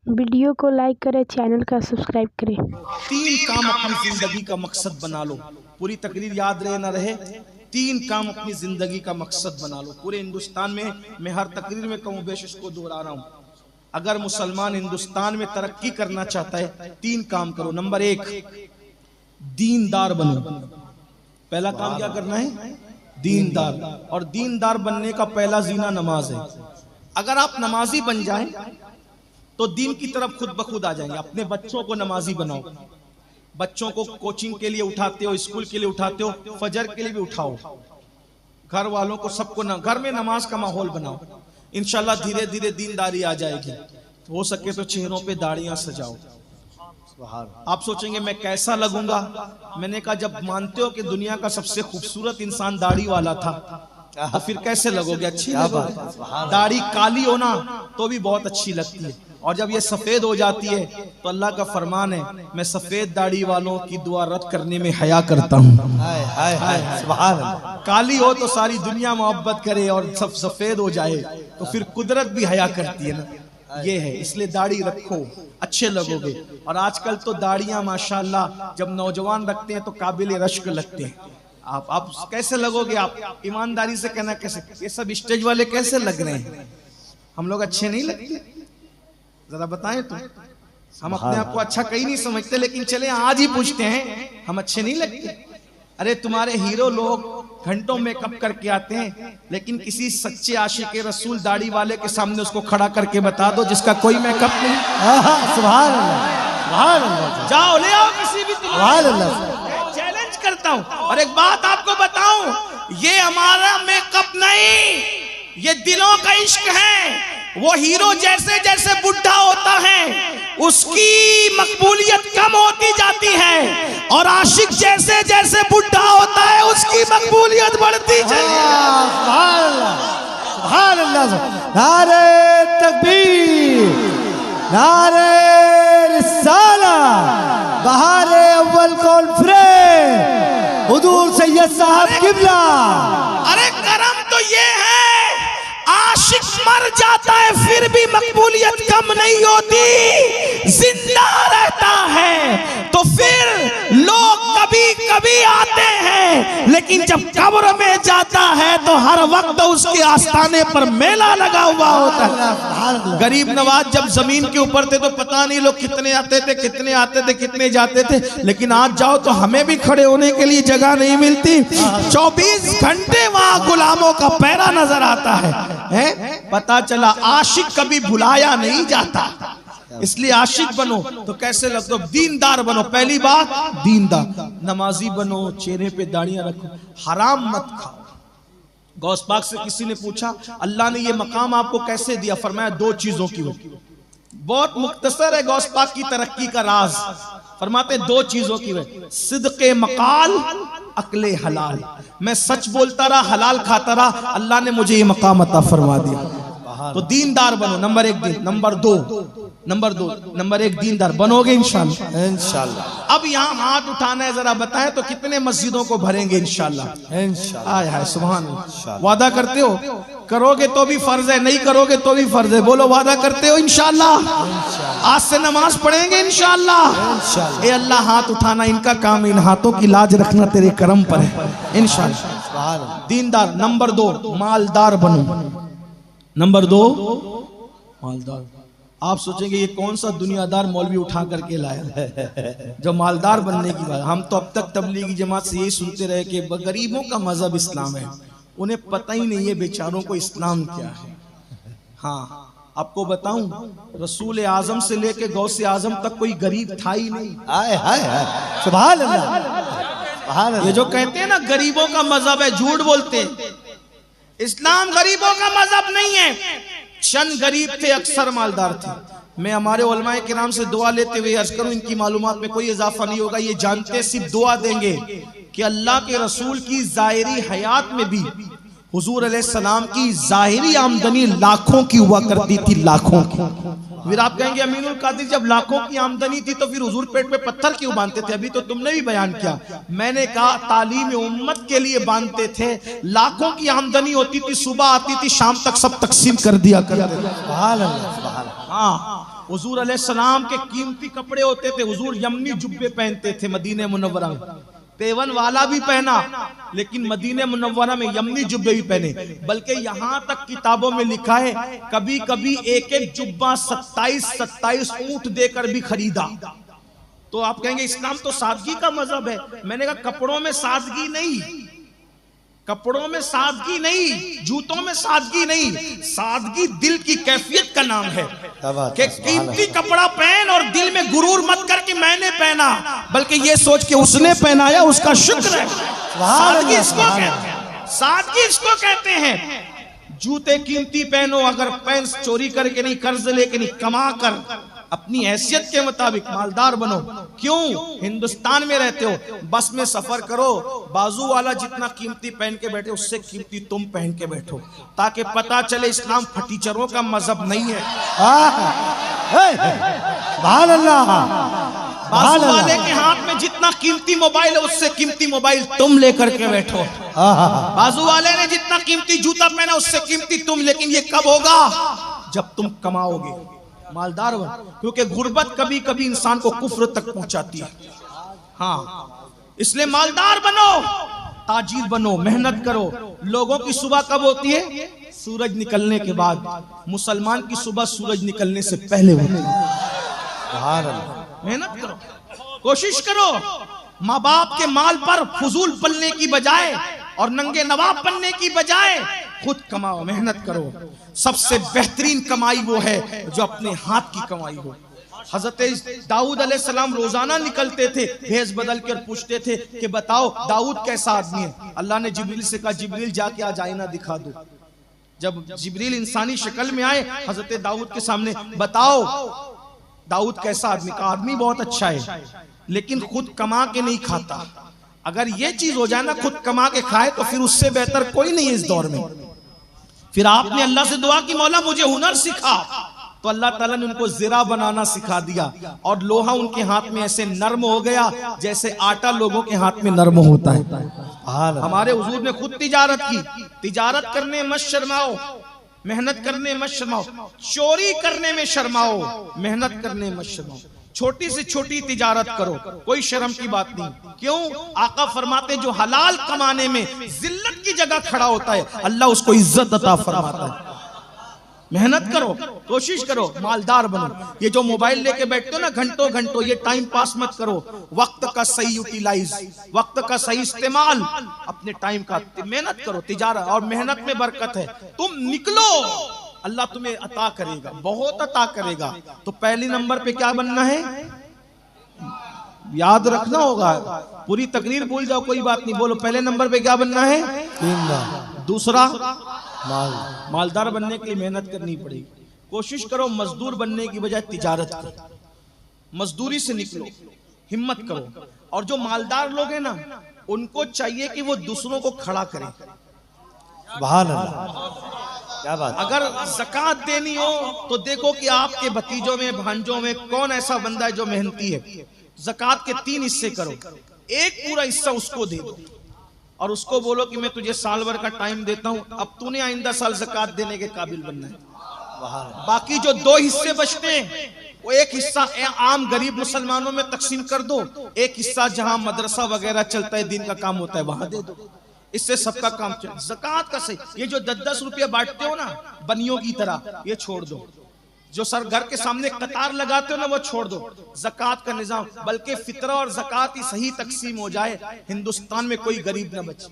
Video को like करें, channel का सब्सक्राइब करें। 3 काम अपनी जिंदगी का मकसद बना लो। पूरी तकरीर याद रहे ना रहे, 3 काम अपनी जिंदगी का मकसद बना लो। पूरे हिंदुस्तान में मैं हर तकरीर में कम बेश इसको दोहरा रहा हूँ। अगर मुसलमान हिंदुस्तान में तरक्की करना चाहता है 3 काम करो। नंबर 1, दीनदार बनो। पहला काम क्या करना है? दीनदार। और दीनदार बनने का पहला जीना नमाज है। अगर आप नमाजी बन जाएं तो दीन की तरफ खुद ब खुद आ जाएंगे। अपने बच्चों को नमाजी बनाओ। बच्चों को कोचिंग के लिए उठाते हो, स्कूल के लिए उठाते हो, फजर के लिए भी उठाओ। घर वालों को सबको घर में नमाज का माहौल बनाओ। इंशाल्लाह धीरे धीरे दीनदारी आ जाएगी। हो सके तो चेहरों पे दाढ़ियां सजाओ। आप सोचेंगे मैं कैसा लगूंगा? मैंने कहा जब मानते हो कि दुनिया का सबसे खूबसूरत इंसान दाढ़ी वाला था तो फिर कैसे लगोगे? अच्छी लगोगे। दाढ़ी काली हो ना तो भी बहुत अच्छी लगती है, और जब ये सफेद हो जाती है तो अल्लाह का फरमान है, मैं सफेद दाढ़ी वालों की दुआ रद्द करने में हया करता हूँ। काली हो तो सारी दुनिया मोहब्बत करे और सब सफेद हो जाए तो फिर कुदरत भी हया करती है ना। ये है, इसलिए दाढ़ी रखो, अच्छे लगोगे। और आजकल तो दाढ़ियां माशाल्लाह जब नौजवान रखते हैं तो काबिल रश्क लगते हैं। आप कैसे लगोगे? आप ईमानदारी से कहना, कैसे ये सब स्टेज वाले कैसे लग रहे हैं? हम लोग अच्छे नहीं लगते? जरा बताएं तो। हम अपने आप को अच्छा कहीं नहीं समझते, लेकिन चले आज ही पूछते हैं, हम अच्छे नहीं लगते? अरे तुम्हारे हीरो लोग घंटों मेकअप करके आते हैं, लेकिन किसी सच्चे आशिक रसूल दाढ़ी वाले के सामने उसको खड़ा करके बता दो जिसका कोई मेकअप नहीं। सुभान अल्लाह, सुभान अल्लाह। जाओ ले आओ किसी भी, सुभान अल्लाह। चैलेंज करता हूं। और एक बात आपको बताऊं, ये हमारा मेकअप नहीं, ये दिलों का इश्क है। वो हीरो जैसे जैसे बुढ़ा होता है उसकी मकबूलियत कम होती जाती है, और आशिक जैसे जैसे बुढ़ा होता है उसकी मकबूलियत बढ़ती जाती है। सुभान अल्लाह, सुभान अल्लाह। नारे तकबीर, नारे रिसालत, बहारे अव्वल कॉन्फ्रेंस, हुजूर सैयद साहब किबला। अरे करम तो ये है, आशिक मर जाता है फिर भी मकबूलियत कम नहीं होती, जिंदा रहता है तो फिर लोग कभी कभी आते हैं, लेकिन जब कब्र में जाता है तो हर वक्त उसके आस्थाने पर मेला लगा हुआ होता है। गरीब नवाज जब जमीन के ऊपर थे तो पता नहीं लोग कितने आते थे, कितने आते थे, कितने जाते थे, लेकिन आज जाओ तो हमें भी खड़े होने के लिए जगह नहीं मिलती। 24 घंटे वहां गुलामों का पैरा नजर आता है। पता चला आशिक कभी भुलाया नहीं जाता। इसलिए आशिक बनो तो कैसे लगता? दीनदार बनो। पहली बात दीनदार, नमाजी बनो, चेहरे पे दाढ़ियां रखो, हराम मत खाओ। गौस पाक से किसी ने पूछा अल्लाह ने ये मकाम आपको कैसे दिया? फरमाया 2 चीजों की वजह। बहुत मुख्तसर है गौस पाक की तरक्की का राज। फरमाते 2 चीजों की वजह, सिद्क़े मकाल, अक्ले हलाल। मैं सच बोलता रहा, हलाल खाता रहा, अल्लाह ने मुझे ये मकाम अता फरमा दिया। तो दीनदार बनो। नंबर 1 दिन। नंबर 1 दीनदार बनोगे इंशाल्लाह, इंशाल्लाह। अब यहाँ हाथ उठाना है, जरा बताएं तो कितने मस्जिदों को भरेंगे इंशाल्लाह, इंशाल्लाह। आय हाय सुभान अल्लाह। वादा करते हो? करोगे तो भी फर्ज है, नहीं करोगे तो भी फर्ज है। बोलो वादा करते हो? इंशाल्लाह। आज से नमाज पढ़ेंगे इंशाल्लाह। ए अल्लाह, हाथ उठाना इनका काम, इन हाथों की लाज रखना तेरे करम पर है इंशाल्लाह। दीनदार। नंबर 2 मालदार बनो। नंबर 2 मालदार। आप सोचेंगे ये कौन सा दुनियादार मौलवी उठा करके लाया जो मालदार बनने की बात। हम तो अब तक तबलीगी जमात से यही सुनते रहे कि गरीबों का मजहब इस्लाम है। उन्हें पता ही नहीं है बेचारों को इस्लाम क्या है। हाँ, आपको बताऊं, रसूल आजम से लेके गौसे आजम तक कोई गरीब था ही नहीं। हाय हाय हाय, सुभान अल्लाह। ये जो कहते हैं ना गरीबों का मजहब है, झूठ बोलते हैं। इस्लाम गरीबों का मजहब नहीं है। चंद गरीब थे, अक्सर मालदार थे। मैं हमारे उलमाए किराम से दुआ लेते हुए अर्ज करूं, इनकी मालूमात में कोई इजाफा नहीं होगा। ये जानते सिर्फ दुआ देंगे कि अल्लाह के रसूल की जाहिरी हयात में भी हुजूर अलैहिस्सलाम की जाहिरी आमदनी लाखों की हुआ करती थी, लाखों की। फिर आप कहेंगे अमीनुल कादिर जब लाखों की आमदनी थी तो फिर हुजूर पेट में पत्थर क्यों बांधते थे? अभी तो तुमने भी बयान किया। मैंने कहा तालीम उम्मत के लिए बांधते थे। लाखों की आमदनी होती थी, सुबह आती थी, शाम तक सब तकसीम कर दिया करते थे। सुभान अल्लाह, सुभान अल्लाह। हाँ, हुजूर अलैहिस्सलाम के कीमती कपड़े होते थे, हुजूर यमनी जुब्बे पहनते थे मदीने मुनव्वरा में, पेवन वाला भी पहना, लेकिन मदीने मुनव्वरा में यमनी जुब्बे भी पहने। बल्कि यहां तक किताबों में लिखा है कभी कभी एक एक जुब्बा 27-27 ऊंट देकर भी खरीदा। तो आप कहेंगे इस्लाम तो सादगी का मजहब है। मैंने कहा कपड़ों में सादगी नहीं, कपड़ों में सादगी नहीं, जूतों में सादगी नहीं, सादगी दिल की कैफियत का नाम है कि कीमती कपड़ा पहन और दिल में गुरूर मत कर कि मैंने पहना, बल्कि ये सोच के उसने पहनाया उसका शुक्र है। सादगी इसको कहते हैं, सादगी इसको कहते हैं। जूते कीमती पहनो, अगर पैन चोरी करके नहीं, कर्ज लेके नहीं, कमा कर अपनी हैसियत के मुताबिक मालदार बनो। क्यों? हिंदुस्तान में रहते हो, बस में सफर करो, बाजू वाला जितना कीमती पहन के बैठे उससे कीमती तुम पहन के बैठो, ताकि पता चले इस्लाम फटीचरों का मजहब नहीं है। बाजू वाले के हाथ में जितना कीमती मोबाइल है उससे कीमती मोबाइल तुम लेकर के बैठो। बाजू वाले ने जितना कीमती जूता पहना उससे कीमती तुम, लेकिन ये कब होगा? जब तुम कमाओगे, मालदार बनो। क्योंकि गुर्बत कभी कभी इंसान को कुफ्र तक पहुंचाती है। हाँ, इसलिए मालदार बनो, ताजिर बनो, मेहनत करो। लोगों की सुबह कब होती है? सूरज निकलने के बाद। मुसलमान की सुबह सूरज निकलने से पहले होती है। मेहनत करो, कोशिश करो। माँ बाप के माल पर फजूल पलने की बजाय और नंगे नवाब बनने की बजाय खुद कमाओ, मेहनत करो। सबसे बेहतरीन कमाई वो है जो अपने हाथ की कमाई हो। हजरत दाऊद अलैहिस्सलाम रोजाना निकलते थे भेष बदल कर, पूछते थे कि बताओ दाऊद कैसा आदमी है। अल्लाह ने जिब्रील से कहा जिब्रील जाके आज आईना दिखा दो। जब जिब्रील इंसानी शक्ल में आए हजरत दाऊद के सामने, बताओ दाऊद कैसा आदमी? का आदमी बहुत अच्छा है, लेकिन खुद कमा के नहीं खाता। अगर ये चीज हो जाए ना, खुद कमा के खाए, तो फिर उससे बेहतर कोई नहीं है इस दौर में। फिर आपने अल्लाह से दुआ की, मौला मुझे हुनर सिखा, तो अल्लाह ताला ने उनको जिरा बनाना सिखा दिया और लोहा उनके हाथ में ऐसे नर्म हो गया जैसे आटा लोगों के हाथ में नर्म होता है। हमारे हुजूर ने खुद तिजारत की। तिजारत करने मत शर्माओ, मेहनत करने मत शर्माओ, चोरी करने में शर्माओ, मेहनत करने मत शर्माओ। छोटी से छोटी तिजारत करो, कोई शर्म की बात नहीं। क्यों? आका फरमाते जो हलाल कमाने में जिल्लत की जगह खड़ा होता है अल्लाह उसको इज्जत अता फरमाता है। मेहनत करो, कोशिश करो, मालदार बनो। ये जो मोबाइल लेके बैठते हो ना घंटों घंटों, ये टाइम पास मत करो। वक्त का सही यूटिलाइज, वक्त का सही इस्तेमाल, अपने टाइम का मेहनत करो। तिजारत और मेहनत में बरकत है। तुम निकलो, अल्लाह तुम्हें अता करेगा, बहुत अता करेगा। तो पहली नंबर पे क्या बनना है? याद रखना होगा, पूरी तकरीर भूल जाओ कोई बात नहीं, बोलो पहले नंबर पे क्या बनना है? दूसरा, मालदार बनने के लिए मेहनत करनी पड़ेगी। कोशिश करो मजदूर बनने की बजाय तिजारत करो, मजदूरी से निकलो, हिम्मत करो। और जो मालदार लोग हैं ना, उनको चाहिए कि वो दूसरों को खड़ा करें। क्या बात। अगर ज़कात देनी हो तो देखो कि आपके भतीजों में, भांजों में कौन ऐसा बंदा है जो मेहनती है। ज़कात के 3 हिस्से करो, एक पूरा हिस्सा उसको दे दो और उसको बोलो कि मैं तुझे साल भर का टाइम देता हूं, अब तूने आइंदा साल ज़कात देने के काबिल बनना है। बाकी जो 2 हिस्से बचते हैं, वो एक हिस्सा आम गरीब मुसलमानों में तकसीम कर दो, एक हिस्सा जहां मदरसा वगैरह चलता है, दिन का काम होता है, वहां दे दो। इससे सबका काम चले। ज़कात का सही, ये जो 10-10 रुपया बांटते हो ना बनियों की तरह, ये छोड़ दो। जो सर घर के सामने कतार लगाते हो ना, वो छोड़ दो। ज़कात का निजाम, बल्कि फितरा और ज़कात ही सही तकसीम हो जाए, हिंदुस्तान में कोई गरीब न बचे।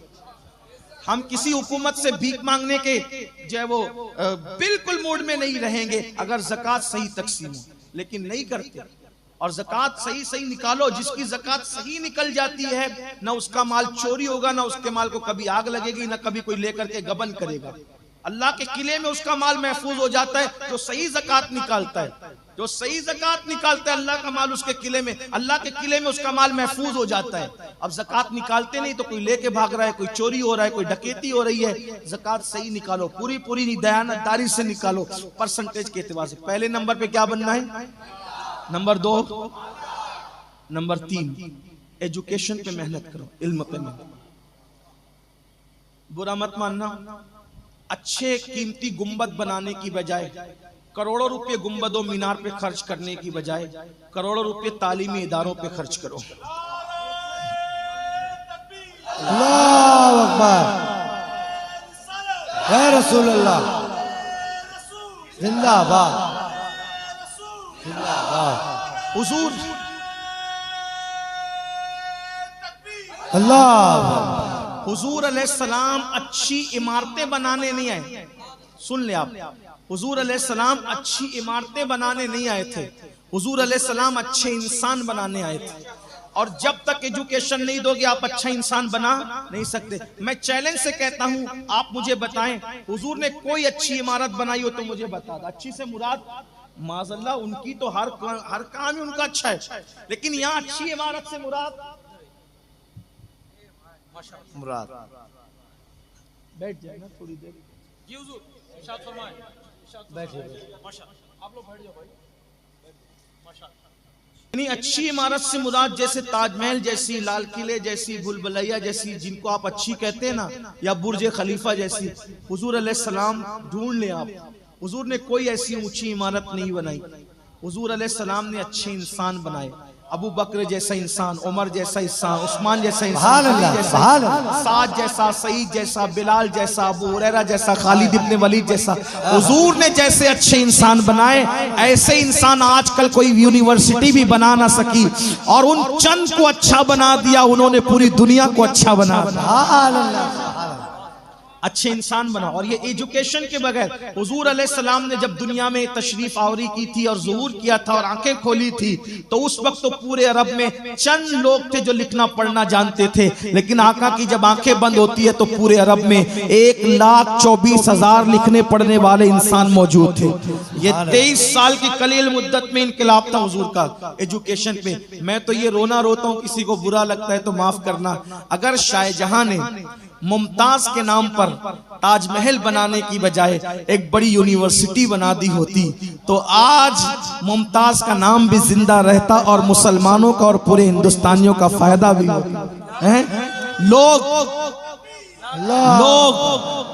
हम किसी हुकूमत से भीख मांगने के जो है वो बिल्कुल मूड में नहीं रहेंगे अगर ज़कात सही तकसीम हो, लेकिन नहीं करते। और ज़कात सही सही निकालो। जिसकी ज़कात सही निकल जाती है, ना उसका माल चोरी होगा, ना उसके माल को कभी आग लगेगी, ना कभी कोई लेकर के गबन करेगा। अल्लाह के किले में उसका माल महफूज हो जाता है जो सही ज़कात निकालता है। जो सही ज़कात निकालता है, अल्लाह का माल उसके किले में, अल्लाह के किले में उसका माल महफूज हो जाता है। अब ज़कात निकालते नहीं तो कोई लेके भाग रहा है, कोई चोरी हो रहा है, कोई डकैती हो रही है। ज़कात सही निकालो, पूरी पूरी दयानतदारी से निकालो, परसेंटेज के एतबार से। पहले नंबर पे क्या बनना है? नंबर 2, नंबर 3 एजुकेशन पे मेहनत करो, इल्म पे मेहनत। बुरा मत मानना, अच्छे कीमती गुंबद बनाने की बजाय करोड़ों रुपए गुंबदों मीनार पे खर्च करने की बजाय करोड़ों रुपए तालीमी इदारों पे खर्च करो। अल्लाह अकबर, या रसूल अल्लाह, जिंदाबाद जिंदाबाद। हुजूर अल्लाह, हुजूर अलैहिस्सलाम अच्छी इमारतें बनाने नहीं आए। सुन ले आप, हुजूर अलैहिस्सलाम अच्छी इमारतें बनाने नहीं आए थे, हुजूर अलैहिस्सलाम अच्छे इंसान बनाने आए थे। और जब तक एजुकेशन नहीं दोगे आप अच्छा इंसान बना नहीं सकते। मैं चैलेंज से कहता हूं, आप मुझे बताएं हुजूर ने कोई अच्छी इमारत बनाई हो तो मुझे बता दो। अच्छी से मुराद माज़अल्लाह उनकी तो हर काम ही उनका अच्छा है, लेकिन यहाँ अच्छी इमारत से मुराद मुराद बैठ जाए ना थोड़ी देर। जी हुजूर, इरशाद फरमाएं। बैठिए। माशाअल्लाह, आप लोग बैठ जाओ भाई। यानी अच्छी इमारत से मुराद जैसे ताजमहल जैसी, लाल किले जैसी, बुलबुलैया जैसी, जिनको आप अच्छी कहते हैं ना, या बुर्ज खलीफा जैसी, हुजूर अलैहिस्सलाम ढूंढ ले आप। हुजूर ने कोई ऐसी ऊंची इमारत नहीं बनाई, हुजूर अलैहिस्सलाम ने अच्छे इंसान बनाए। अबू बकर जैसा इंसान, उमर जैसा इंसान, उस्मान जैसा इंसान, साद जैसा, सईद जैसा, बिलाल जैसा, अबू हुरैरा जैसा, खालिद इब्ने वलीद जैसा, हुजूर ने जैसे अच्छे इंसान बनाए, ऐसे इंसान आजकल कोई यूनिवर्सिटी भी बना ना सकी। और उन चंद को अच्छा बना दिया, उन्होंने पूरी दुनिया को अच्छा बना दिया। अच्छे इंसान बना। और ये एजुकेशन के बगैर हुजूर अलैहिस्सलाम ने जब दुनिया में तशरीफ आवरी की थी और ज़ुहूर किया था और आंखें खोली थी, तो उस वक्त तो पूरे अरब में चंद लोग थे जो लिखना पढ़ना जानते थे, लेकिन आका की जब आंखें बंद होती है तो पूरे अरब में 1,24,000 लिखने पढ़ने वाले इंसान मौजूद थे। ये 23 साल की कलील मुद्दत में इनकलाब था हुजूर का एजुकेशन पे। मैं तो ये रोना रोता हूँ, किसी को बुरा लगता है तो माफ करना। अगर शाहजहां ने मुमताज के नाम पर ताजमहल बनाने की बजाय एक बड़ी यूनिवर्सिटी बना दी होती तो आज मुमताज का नाम भी जिंदा रहता और मुसलमानों का और पूरे हिंदुस्तानियों का फायदा भी होता। लोग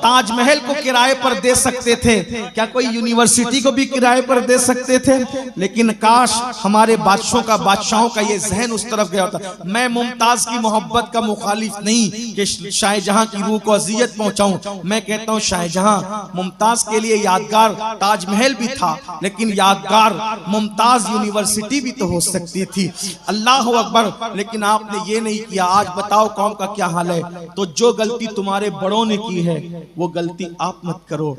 ताजमहल को किराए पर दे सकते थे, क्या कोई यूनिवर्सिटी को भी किराए पर दे सकते थे? लेकिन काश हमारे बादशाहों का ये जहन उस तरफ गया होता। मैं मुमताज की मोहब्बत का मुखालिफ नहीं कि शाहजहां की रूह को अजियत पहुंचाऊं। मैं कहता हूं शाहजहां मुमताज के लिए यादगार ताजमहल भी था, लेकिन यादगार मुमताज यूनिवर्सिटी भी तो हो सकती थी। अल्लाह अकबर। लेकिन आपने ये नहीं किया। आज बताओ कौम का क्या हाल है। तो जो गलती तुम्हारे बड़ों ने की है वो गलती आप मत करो।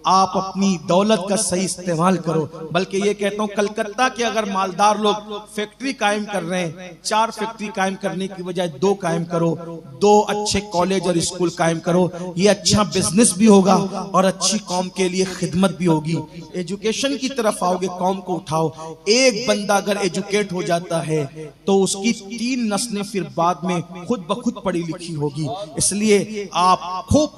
आप अपनी दौलत का सही इस्तेमाल करो। बल्कि ये कहता हूँ कलकत्ता के अगर मालदार लोग फैक्ट्री कायम कर रहे हैं, 4 फैक्ट्री कायम करने की बजाय 2 कायम करो, 2 अच्छे कॉलेज और स्कूल कायम करो। ये अच्छा बिजनेस भी होगा और अच्छी कौम के लिए खिदमत भी होगी। एजुकेशन की तरफ आओगे, कौम को उठाओ। एक बंदा अगर एजुकेट हो जाता है तो उसकी 3 नस्लें फिर बाद में खुद ब खुद पढ़ी लिखी होगी। इसलिए आप खूब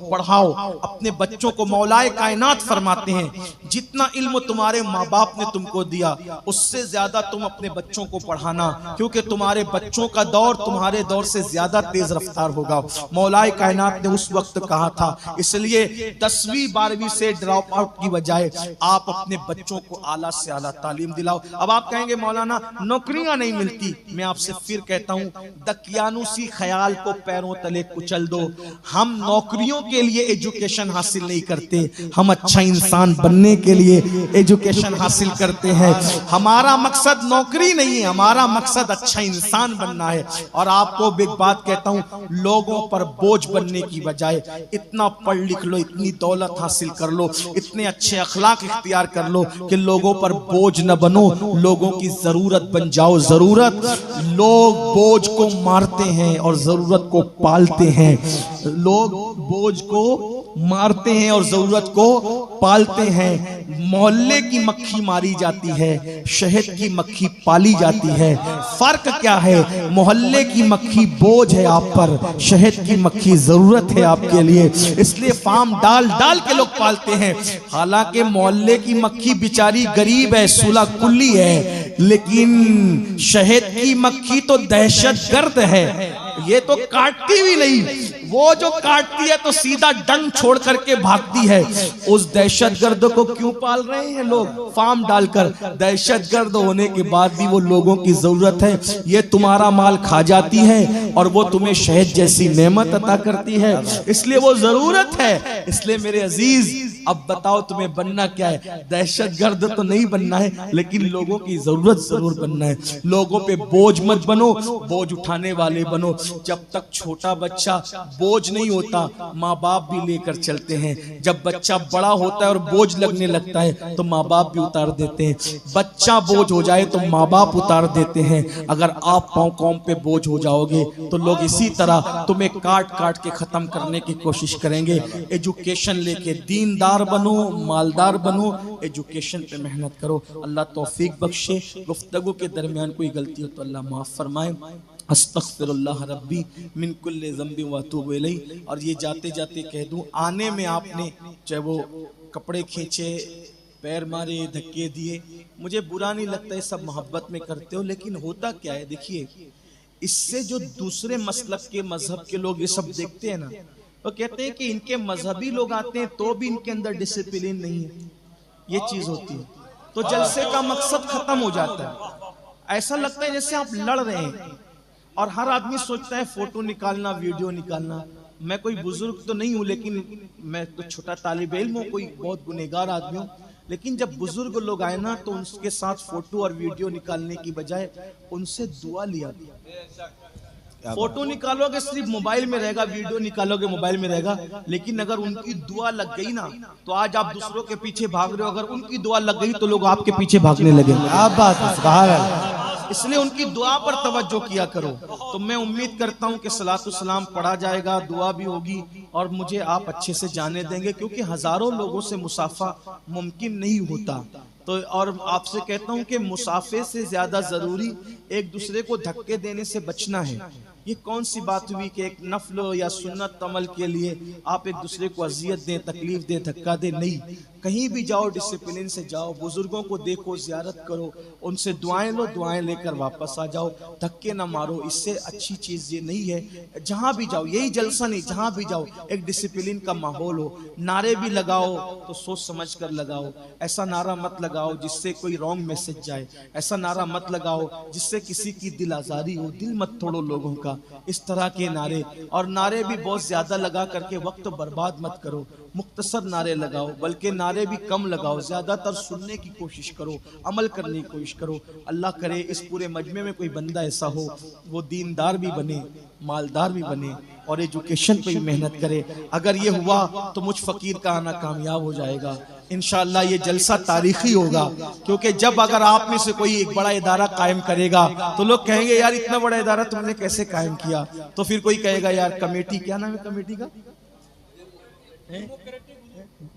पढ़ाओ अपने बच्चों को। मौलाए कायनात फरमाते हैं जितना इल्म तुम्हारे माँ बाप ने तुमको दिया उससे ज्यादा तुम अपने बच्चों को पढ़ाना, क्योंकि तुम्हारे बच्चों का दौर तुम्हारे दौर से ज्यादा तेज रफ्तार होगा। मौलाए कायनात ने उस वक्त कहा था। इसलिए 10वीं 12वीं से ड्रॉप आउट की बजाय आप अपने बच्चों को आला से आला तालीम दिलाओ। अब आप कहेंगे मौलाना नौकरियां नहीं मिलती। मैं आपसे फिर कहता हूं दकियानुसी ख्याल को पैरों तले कुचल दो। हम नौकरियों के लिए एजुकेशन हासिल नहीं करते, हम अच्छा इंसान बनने के लिए एजुकेशन हासिल करते हैं। हमारा मकसद नौकरी नहीं है, हमारा मकसद अच्छा इंसान बनना है। और आपको एक बात कहता हूं, लोगों पर बोझ बनने की बजाय इतना पढ़ लिख लो, इतनी दौलत हासिल कर लो, इतने अच्छे अखलाक इख्तियार कर लो कि लोगों पर बोझ न बनो, लोगों की जरूरत बन जाओ। जरूरत, लोग बोझ को मारते हैं और जरूरत को पालते हैं। लोग बोझ को मारते हैं और जरूरत को पालते हैं। मोहल्ले की मक्खी मारी जाती है, शहद की मक्खी पाली जाती है। फर्क क्या है? मोहल्ले की मक्खी बोझ है आप पर, शहद की मक्खी जरूरत है आपके लिए। इसलिए फार्म डाल डाल के लोग पालते हैं। हालांकि मोहल्ले की मक्खी बेचारी गरीब है, सुला कुल्ली है, लेकिन शहद की मक्खी तो दहशत गर्द है। ये तो काटती भी नहीं, वो जो काटती है तो सीधा डंग छोड़ करके भागती है। उस दहशतगर्द को क्यों पाल रहे हैं लोग फार्म डालकर? दहशतगर्द होने के बाद भी वो लोगों की जरूरत है। ये तुम्हारा माल खा जाती है और वो तुम्हें शहद जैसी नेमत अता करती है, इसलिए वो जरूरत है। इसलिए मेरे अजीज, अब बताओ तुम्हें बनना क्या है? दहशतगर्द तो नहीं बनना है, लेकिन लोगों की जरूरत जरूर बनना है। लोगों पे बोझ मत बनो, बोझ उठाने वाले बनो। जब तक छोटा बच्चा बोझ नहीं होता, माँ बाप भी लेकर चलते हैं। जब बच्चा बड़ा होता है और बोझ लगने लगता है तो माँ बाप भी उतार देते हैं। बच्चा बोझ हो जाए तो माँ बाप उतार देते हैं। अगर आप पाँव कौम पे बोझ हो जाओगे तो लोग इसी तरह तुम्हें काट काट के खत्म करने की कोशिश करेंगे। एजुकेशन लेके दीनदार बनो, मालदार बनो, एजुकेशन पे मेहनत करो। अल्लाह तौफीक बख्शे। गुफ्तगू के दरमियान कोई गलती हो तो अल्लाह माफ फरमाए। अस्तगफिरुल्लाह रब्बी मिन कुल्लि ज़ंबि व अतूबु इलैहि। और ये जाते जाते कह दूं, आने में आपने चाहे वो कपड़े खींचे, पैर मारे, धक्के दिए, मुझे बुरा नहीं लगता, ये सब मोहब्बत में करते हो। लेकिन होता क्या है, देखिए, इससे जो दूसरे मसलक के मजहब के लोग ये सब देखते हैं ना, तो कहते हैं कि इनके मजहबी लोग आते हैं तो भी इनके अंदर डिसिप्लिन नहीं है। ये चीज होती है तो जलसे का मकसद खत्म हो जाता है। ऐसा लगता है जैसे आप लड़ रहे हैं और हर आदमी सोचता है फोटो निकालना, वीडियो निकालना। मैं कोई बुजुर्ग तो नहीं हूं, लेकिन मैं तो छोटा तालिब इल्म हूं, कोई बहुत गुनहगार आदमी हूं। लेकिन जब बुजुर्ग लोग आए ना तो उनके साथ फोटो और वीडियो निकालने की बजाय उनसे दुआ लिया। फोटो निकालोगे सिर्फ मोबाइल में रहेगा, वीडियो निकालोगे मोबाइल में रहेगा, लेकिन अगर उनकी दुआ लग गई ना तो आज आप दूसरों के पीछे भाग रहे हो, अगर उनकी दुआ लग गई तो लोग आपके पीछे भागने लगेंगे। आप बात है, सुभान अल्लाह। इसलिए उनकी दुआ पर तवज्जो किया करो। तो मैं उम्मीद करता हूं कि सलातु सलाम पढ़ा जाएगा, दुआ भी होगी और मुझे आप अच्छे से जाने देंगे, क्योंकि हजारों लोगों से मुसाफा मुमकिन नहीं होता। तो और आपसे कहता हूं कि मुसाफे से ज्यादा जरूरी एक दूसरे को धक्के देने से बचना है। ये कौन सी बात हुई कि एक नफल या सुन्नत अमल के लिए आप एक दूसरे को अजियत दें, तकलीफ दें, धक्का दें? नहीं, कहीं भी जाओ डिसिप्लिन से जाओ, बुजुर्गों को देखो, जियारत करो, उनसे दुआएं लो, दुआएं लेकर वापस आ जाओ, धक्के ना मारो। इससे अच्छी चीज ये नहीं है। जहां भी जाओ, यही जलसा नहीं, जहां भी जाओ एक डिसिप्लिन का माहौल हो। नारे भी लगाओ तो सोच समझ कर लगाओ। ऐसा नारा मत लगाओ जिससे कोई रॉन्ग मैसेज जाए, ऐसा नारा मत लगाओ जिससे किसी की दिल आजारी हो, दिल मत तोड़ो लोगों का। इस तरह के नारे, और नारे भी बहुत ज्यादा लगा करके वक्त बर्बाद मत करो, मुख्तसर नारे लगाओ, बल्कि नारे भी कम लगाओ, ज्यादातर सुनने की कोशिश करो, अमल करने की कोशिश करो। अल्लाह करे इस पूरे मजमे में कोई बंदा ऐसा हो वो दीनदार भी बने, मालदार भी बने और एजुकेशन पे भी मेहनत करे। अगर ये हुआ तो मुझ फकीर का आना कामयाब हो जाएगा इंशाअल्लाह। ये जलसा तारीखी होगा, क्योंकि जब अगर आप में से कोई एक बड़ा इदारा कायम करेगा तो लोग कहेंगे यार इतना बड़ा इदारा तुमने कैसे कायम किया। तो फिर कोई कहेगा यार कमेटी, क्या नाम है कमेटी का?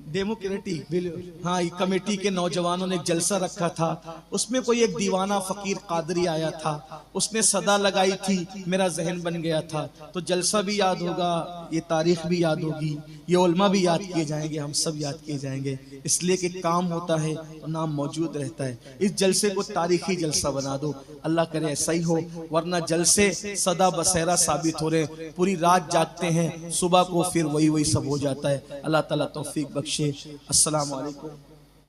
डेमोक्रेटिक, हाँ, ये कमेटी के नौजवानों ने एक जलसा रखा था। उसमें कोई एक दीवाना फकीर कादरी आया था, उसने सदा लगाई थी, मेरा जहन बन गया था। तो जलसा भी याद होगा, ये तारीख भी याद होगी, ये उलमा भी याद किए जाएंगे, हम सब याद किए जाएंगे। इसलिए कि काम होता है तो नाम मौजूद रहता है। इस जलसे को तारीखी जलसा बना दो, अल्लाह करे ऐसा ही हो, वरना जलसे सदा बसेरा साबित हो रहे। पूरी रात जागते हैं, सुबह को फिर वही सब हो जाता है। अल्लाह ताला तौफीक बख्शे। अस्सलाम वालेकुम।